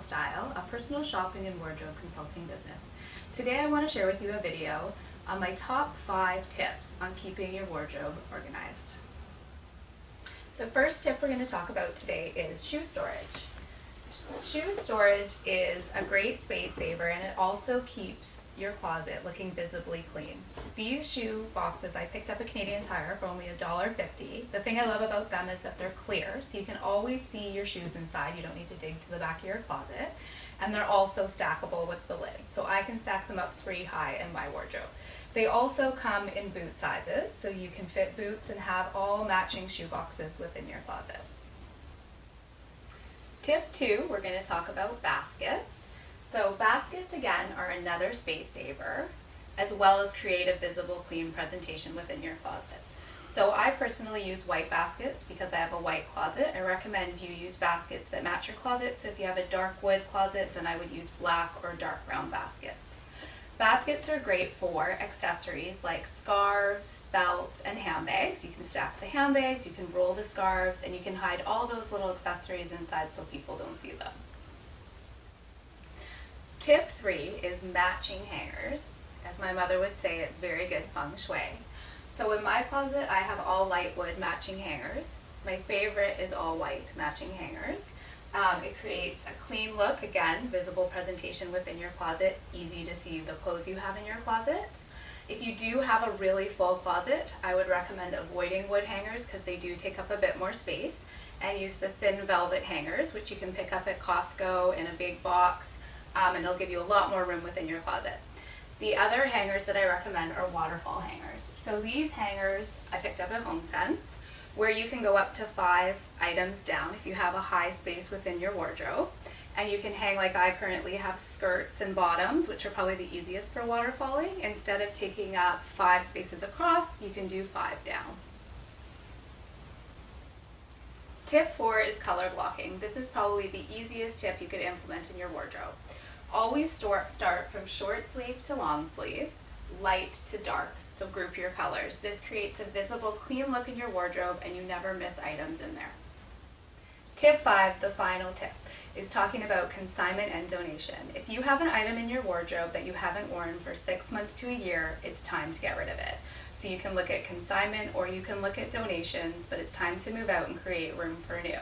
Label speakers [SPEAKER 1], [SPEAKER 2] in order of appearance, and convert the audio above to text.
[SPEAKER 1] Style, a personal shopping and wardrobe consulting business. Today I want to share with you a video on my top 5 tips on keeping your wardrobe organized. The first tip we're going to talk about today is shoe storage. Shoe storage is a great space saver, and it also keeps your closet looking visibly clean. These shoe boxes I picked up at Canadian Tire for only $1.50. The thing I love about them is that they're clear, so you can always see your shoes inside. You don't need to dig to the back of your closet. And they're also stackable with the lid, so I can stack them up 3 high in my wardrobe. They also come in boot sizes, so you can fit boots and have all matching shoe boxes within your closet. Tip 2, we're going to talk about baskets. So baskets, again, are another space saver, as well as create a visible, clean presentation within your closet. So I personally use white baskets because I have a white closet. I recommend you use baskets that match your closet. So if you have a dark wood closet, then I would use black or dark brown baskets. Baskets are great for accessories like scarves, belts, and handbags. You can stack the handbags, you can roll the scarves, and you can hide all those little accessories inside so people don't see them. Tip 3 is matching hangers. As my mother would say, it's very good feng shui. So in my closet, I have all light wood matching hangers. My favorite is all white matching hangers. It creates a clean look, again, visible presentation within your closet, easy to see the clothes you have in your closet. If you do have a really full closet, I would recommend avoiding wood hangers because they do take up a bit more space, and use the thin velvet hangers, which you can pick up at Costco in a big box, and it'll give you a lot more room within your closet. The other hangers that I recommend are waterfall hangers. So these hangers I picked up at HomeSense, where you can go up to 5 items down if you have a high space within your wardrobe. And you can hang, like I currently have, skirts and bottoms, which are probably the easiest for waterfalling. Instead of taking up 5 spaces across, you can do 5 down. Tip 4 is color blocking. This is probably the easiest tip you could implement in your wardrobe. Always start from short sleeve to long sleeve, light to dark, so group your colors. This creates a visible, clean look in your wardrobe, and you never miss items in there. Tip 5, the final tip, is talking about consignment and donation. If you have an item in your wardrobe that you haven't worn for 6 months to a year, it's time to get rid of it. So you can look at consignment or you can look at donations, but it's time to move out and create room for new.